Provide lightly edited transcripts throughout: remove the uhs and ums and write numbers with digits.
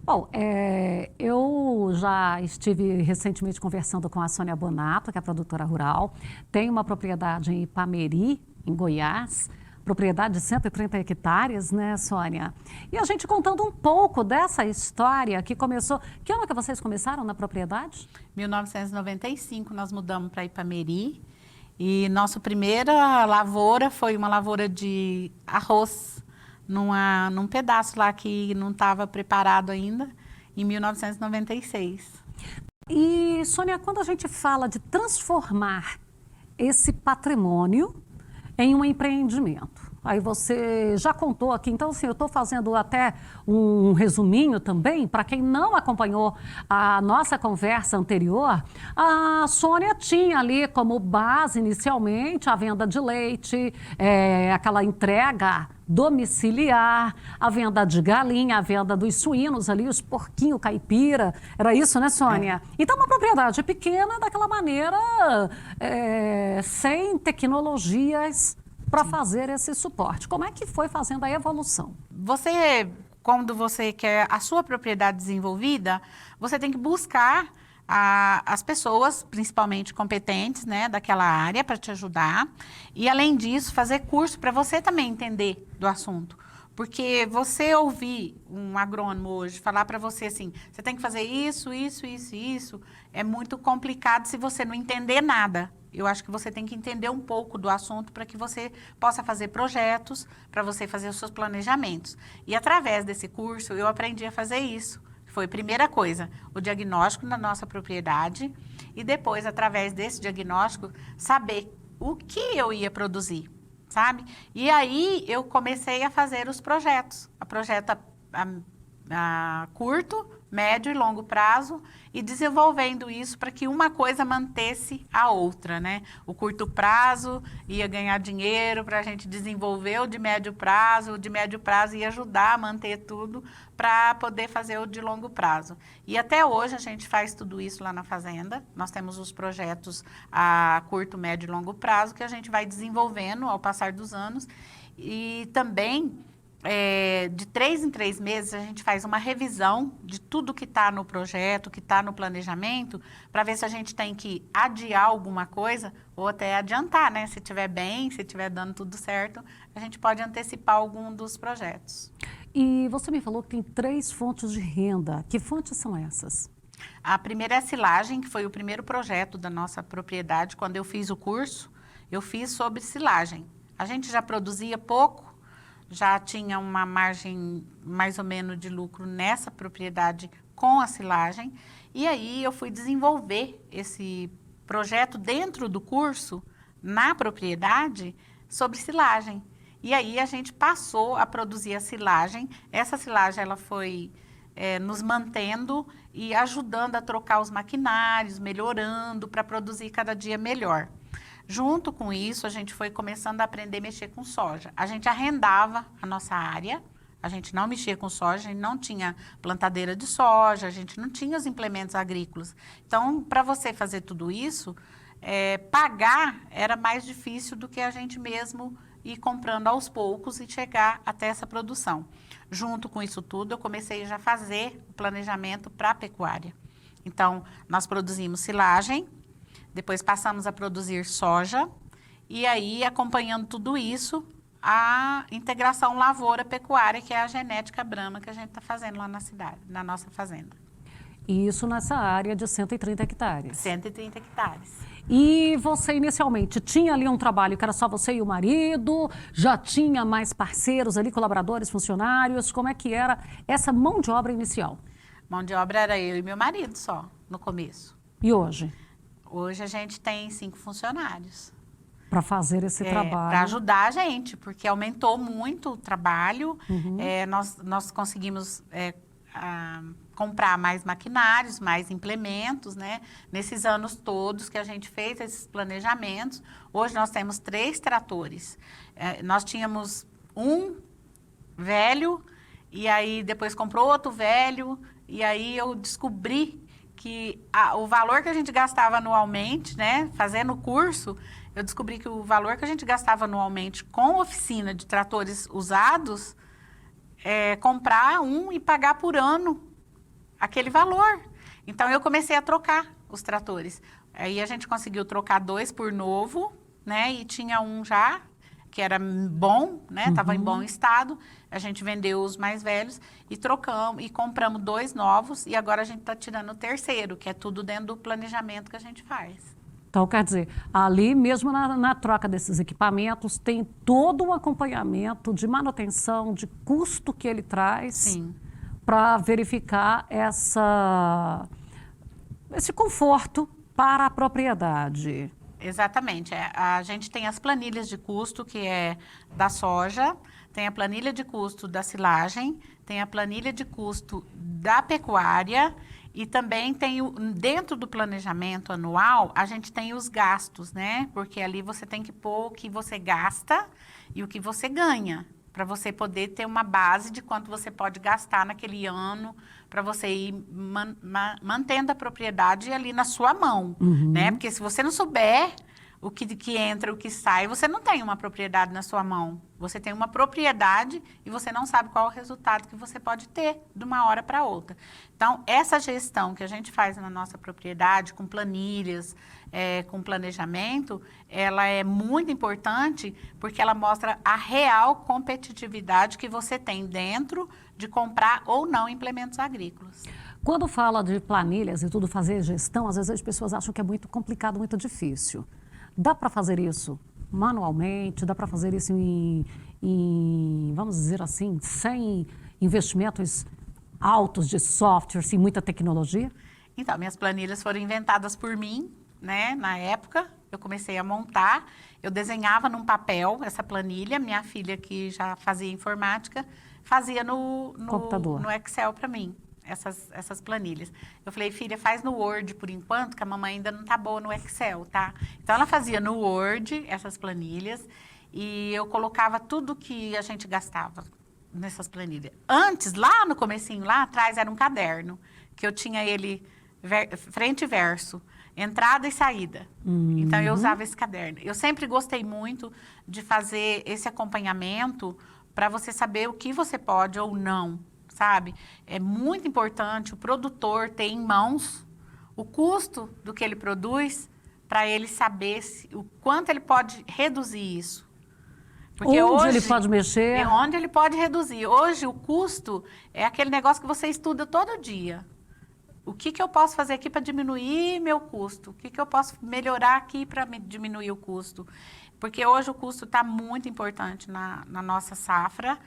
Bom, eu já estive recentemente conversando com a Sônia Bonato, que é produtora rural, tem uma propriedade em Ipameri, em Goiás, propriedade de 130 hectares, né, Sônia? E a gente contando um pouco dessa história que começou... Que ano que vocês começaram na propriedade? 1995 nós mudamos para Ipameri e nossa primeira lavoura foi uma lavoura de arroz num pedaço lá que não estava preparado ainda, em 1996. E, Sônia, quando a gente fala de transformar esse patrimônio em um empreendimento, aí você já contou aqui, então assim, eu estou fazendo até um resuminho também, para quem não acompanhou a nossa conversa anterior, a Sônia tinha ali como base inicialmente a venda de leite, aquela entrega domiciliar, a venda de galinha, a venda dos suínos ali, os porquinhos caipira, era isso, né, Sônia? Então, uma propriedade pequena, daquela maneira, sem tecnologias para fazer esse suporte. Como é que foi fazendo a evolução? Quando você quer a sua propriedade desenvolvida, você tem que buscar as pessoas, principalmente competentes, né, daquela área, para te ajudar. E, além disso, fazer curso para você também entender do assunto. Porque você ouvir um agrônomo hoje falar para você assim, você tem que fazer isso, isso, isso e isso, é muito complicado se você não entender nada. Eu acho que você tem que entender um pouco do assunto para que você possa fazer projetos, para você fazer os seus planejamentos. E, através desse curso, eu aprendi a fazer isso. Foi a primeira coisa, o diagnóstico da nossa propriedade e depois, através desse diagnóstico, saber o que eu ia produzir, sabe? E aí eu comecei a fazer os projetos, a curto, médio e longo prazo e desenvolvendo isso para que uma coisa mantesse a outra, né? O curto prazo ia ganhar dinheiro para a gente desenvolver o de médio prazo ia ajudar a manter tudo para poder fazer o de longo prazo. E até hoje a gente faz tudo isso lá na fazenda, nós temos os projetos a curto, médio e longo prazo que a gente vai desenvolvendo ao passar dos anos e também de 3 em 3 meses, a gente faz uma revisão de tudo que está no projeto, que está no planejamento, para ver se a gente tem que adiar alguma coisa ou até adiantar, né? Se estiver bem, se estiver dando tudo certo, a gente pode antecipar algum dos projetos. E você me falou que tem 3 fontes de renda. Que fontes são essas? A primeira é a silagem, que foi o primeiro projeto da nossa propriedade. Quando eu fiz o curso, eu fiz sobre silagem. A gente já produzia pouco, já tinha uma margem mais ou menos de lucro nessa propriedade com a silagem. E aí eu fui desenvolver esse projeto dentro do curso, na propriedade, sobre silagem. E aí a gente passou a produzir a silagem. Essa silagem ela foi nos mantendo e ajudando a trocar os maquinários, melhorando para produzir cada dia melhor. Junto com isso, a gente foi começando a aprender a mexer com soja. A gente arrendava a nossa área, a gente não mexia com soja, a gente não tinha plantadeira de soja, a gente não tinha os implementos agrícolas. Então, para você fazer tudo isso, pagar era mais difícil do que a gente mesmo ir comprando aos poucos e chegar até essa produção. Junto com isso tudo, eu comecei já a fazer o planejamento para a pecuária. Então, nós produzimos silagem, depois passamos a produzir soja e aí, acompanhando tudo isso, a integração lavoura-pecuária, que é a genética Brahma que a gente está fazendo lá na cidade, na nossa fazenda. E isso nessa área de 130 hectares? 130 hectares. E você inicialmente tinha ali um trabalho que era só você e o marido? Já tinha mais parceiros ali, colaboradores, funcionários? Como é que era essa mão de obra inicial? Mão de obra era eu e meu marido só, no começo. E hoje? Hoje a gente tem 5 funcionários. Para fazer esse trabalho. Para ajudar a gente, porque aumentou muito o trabalho. Uhum. Nós conseguimos comprar mais maquinários, mais implementos, né? Nesses anos todos que a gente fez esses planejamentos. Hoje nós temos 3 tratores. Nós tínhamos um velho, e aí depois comprou outro velho, e aí eu descobri que o valor que a gente gastava anualmente, né, fazendo o curso, eu descobri que o valor que a gente gastava anualmente com oficina de tratores usados, comprar um e pagar por ano aquele valor. Então, eu comecei a trocar os tratores. Aí, a gente conseguiu trocar 2 por novo, né? E tinha um já, que era bom, né? Estava em bom estado. A gente vendeu os mais velhos e trocamos, e compramos 2 novos. E agora, a gente está tirando o terceiro, que é tudo dentro do planejamento que a gente faz. Então, quer dizer, ali mesmo na troca desses equipamentos, tem todo um acompanhamento de manutenção, de custo que ele traz. Sim. Para verificar esse conforto para a propriedade. Exatamente. A gente tem as planilhas de custo, que é da soja, tem a planilha de custo da silagem, tem a planilha de custo da pecuária e também tem, dentro do planejamento anual, a gente tem os gastos, né? Porque ali você tem que pôr o que você gasta e o que você ganha, para você poder ter uma base de quanto você pode gastar naquele ano, para você ir mantendo a propriedade ali na sua mão, né? Porque se você não souber o que entra, o que sai, você não tem uma propriedade na sua mão. Você tem uma propriedade e você não sabe qual é o resultado que você pode ter de uma hora para outra. Então, essa gestão que a gente faz na nossa propriedade, com planilhas, com planejamento, ela é muito importante porque ela mostra a real competitividade que você tem dentro de comprar ou não implementos agrícolas. Quando fala de planilhas e tudo, fazer gestão, às vezes as pessoas acham que é muito complicado, muito difícil. Dá para fazer isso manualmente? Dá para fazer isso vamos dizer assim, sem investimentos altos de software, sem muita tecnologia? Então, minhas planilhas foram inventadas por mim, né? Na época, eu comecei a montar, eu desenhava num papel essa planilha, minha filha que já fazia informática, fazia no computador, no Excel para mim. Essas planilhas. Eu falei, filha, faz no Word por enquanto, que a mamãe ainda não tá boa no Excel, tá? Então, ela fazia no Word essas planilhas e eu colocava tudo que a gente gastava nessas planilhas. Antes, lá no comecinho, lá atrás, era um caderno, que eu tinha ele frente e verso, entrada e saída. Então, eu usava esse caderno. Eu sempre gostei muito de fazer esse acompanhamento para você saber o que você pode ou não, sabe? É muito importante o produtor ter em mãos o custo do que ele produz para ele saber o quanto ele pode reduzir isso. Porque onde ele pode mexer. É onde ele pode reduzir. Hoje, o custo é aquele negócio que você estuda todo dia. O que eu posso fazer aqui para diminuir meu custo? O que eu posso melhorar aqui para diminuir o custo? Porque hoje o custo está muito importante na nossa safra.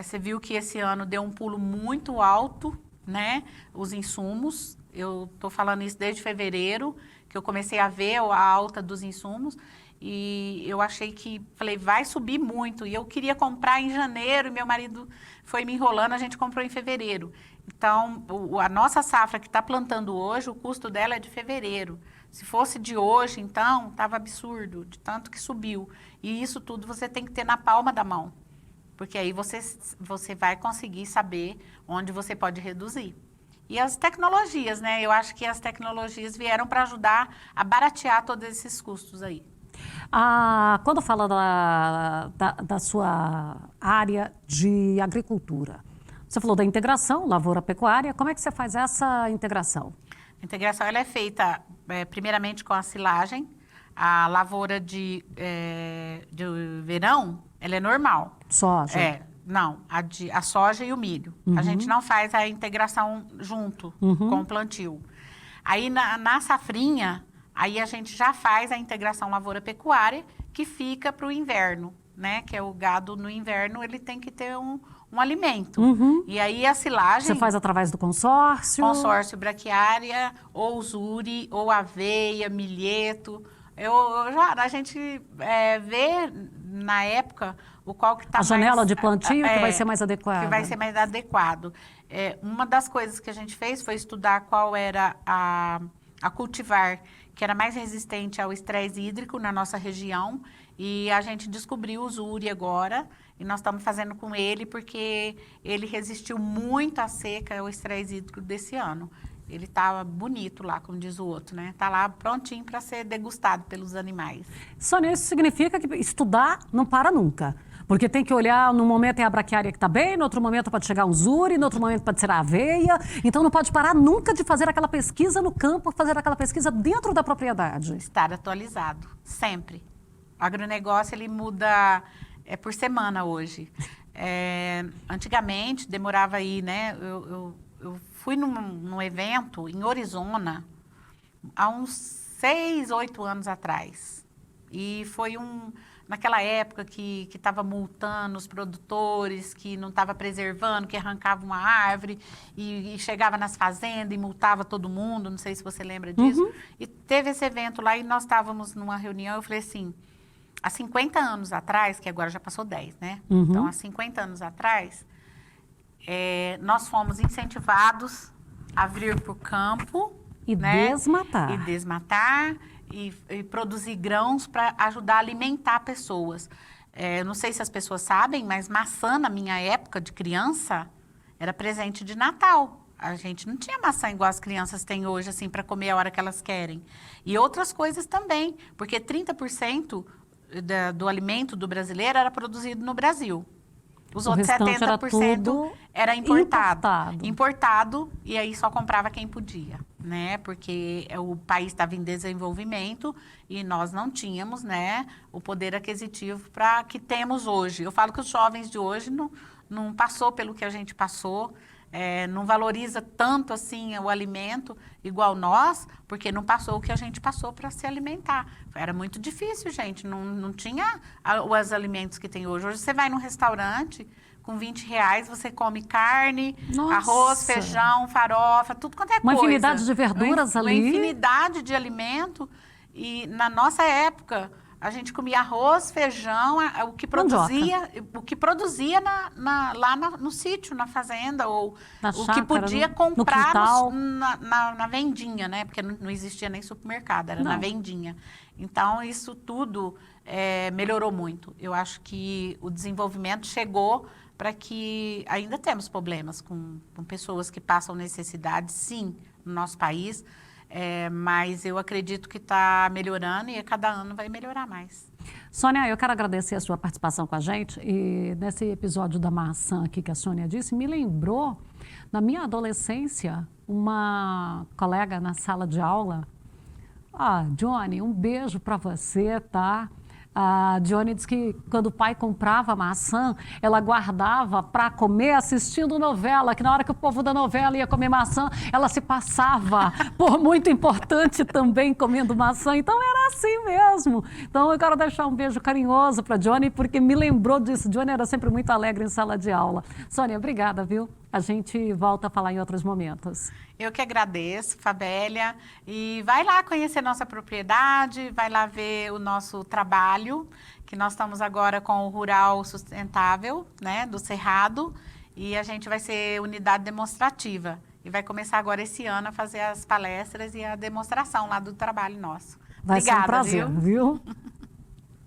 Você viu que esse ano deu um pulo muito alto, né? Os insumos. Eu estou falando isso desde fevereiro, que eu comecei a ver a alta dos insumos. E eu achei que, falei, vai subir muito. E eu queria comprar em janeiro, e meu marido foi me enrolando, a gente comprou em fevereiro. Então, a nossa safra que está plantando hoje, o custo dela é de fevereiro. Se fosse de hoje, então, estava absurdo, de tanto que subiu. E isso tudo você tem que ter na palma da mão. Porque aí você vai conseguir saber onde você pode reduzir. E as tecnologias, né? Eu acho que as tecnologias vieram para ajudar a baratear todos esses custos aí. Quando fala da sua área de agricultura, você falou da integração, lavoura-pecuária, como é que você faz essa integração? A integração ela é feita primeiramente com a silagem, a lavoura de verão, ela é normal. Soja? Não, a soja e o milho. A gente não faz a integração junto com o plantio. Aí na safrinha, aí a gente já faz a integração lavoura-pecuária, que fica para o inverno, né? Que é o gado no inverno, ele tem que ter um alimento. E aí a silagem... Você faz através do consórcio? Consórcio braquiária, ou usuri, ou aveia, milheto. A gente vê na época o qual que está mais... A janela de plantio que vai ser mais adequada. Que vai ser mais adequado. Uma das coisas que a gente fez foi estudar qual era a cultivar que era mais resistente ao estresse hídrico na nossa região. E a gente descobriu o usuri agora. E nós estamos fazendo com ele porque ele resistiu muito à seca, ao estresse hídrico desse ano. Ele está bonito lá, como diz o outro, né? Está lá prontinho para ser degustado pelos animais. Sônia, isso significa que estudar não para nunca. Porque tem que olhar, no momento é a braquiária que está bem, no outro momento pode chegar um zure, no outro momento pode ser a aveia. Então não pode parar nunca de fazer aquela pesquisa no campo, fazer aquela pesquisa dentro da propriedade. Estar atualizado, sempre. O agronegócio, ele muda por semana hoje. Antigamente, demorava aí, né? Eu fui num evento em Orizona, há uns 6, 8 anos atrás. E foi naquela época que estava multando os produtores, que não estava preservando, que arrancava uma árvore e chegava nas fazendas e multava todo mundo, não sei se você lembra disso. Uhum. E teve esse evento lá e nós estávamos numa reunião, eu falei assim, há 50 anos atrás, que agora já passou 10, né? Uhum. Então, há 50 anos atrás, nós fomos incentivados a vir para o campo, E né? desmatar. E desmatar e produzir grãos para ajudar a alimentar pessoas. Eu não sei se as pessoas sabem, mas maçã na minha época de criança era presente de Natal. A gente não tinha maçã igual as crianças têm hoje, assim, para comer a hora que elas querem. E outras coisas também, porque 30% do alimento do brasileiro era produzido no Brasil. Os outros restante era 70% tudo era importado. importado. Importado, e aí só comprava quem podia, né? Porque o país estava em desenvolvimento e nós não tínhamos, né, o poder aquisitivo que temos hoje. Eu falo que os jovens de hoje não passou pelo que a gente passou, não valoriza tanto assim o alimento igual nós, porque não passou o que a gente passou para se alimentar. Era muito difícil, gente, não tinha os alimentos que tem hoje. Hoje você vai num restaurante, com R$20 você come carne, Nossa. arroz, feijão, farofa, tudo quanto é Uma coisa. infinidade de verduras Uma ali. infinidade de alimento. E na nossa época, a gente comia arroz, feijão, o que produzia lá no sítio, na fazenda, ou Na o que chácara, podia no comprar quintal. na vendinha, né? Porque não existia nem supermercado, era na Não. vendinha. Então, isso tudo melhorou muito. Eu acho que o desenvolvimento chegou para que ainda temos problemas com pessoas que passam necessidade, sim, no nosso país. Mas eu acredito que está melhorando e a cada ano vai melhorar mais. Sônia, eu quero agradecer a sua participação com a gente. E nesse episódio da maçã aqui que a Sônia disse, me lembrou, na minha adolescência, uma colega na sala de aula. Johnny, um beijo para você, tá? A Johnny disse que quando o pai comprava maçã, ela guardava para comer assistindo novela, que na hora que o povo da novela ia comer maçã, ela se passava por muito importante também comendo maçã. Então era assim mesmo. Então eu quero deixar um beijo carinhoso para Johnny, porque me lembrou disso. Johnny era sempre muito alegre em sala de aula. Sônia, obrigada, viu? A gente volta a falar em outros momentos. Eu que agradeço, Fabélia. E vai lá conhecer nossa propriedade, vai lá ver o nosso trabalho, que nós estamos agora com o Rural Sustentável, né, do Cerrado, e a gente vai ser unidade demonstrativa. E vai começar agora esse ano a fazer as palestras e a demonstração lá do trabalho nosso. Vai Obrigada, ser um prazer, viu?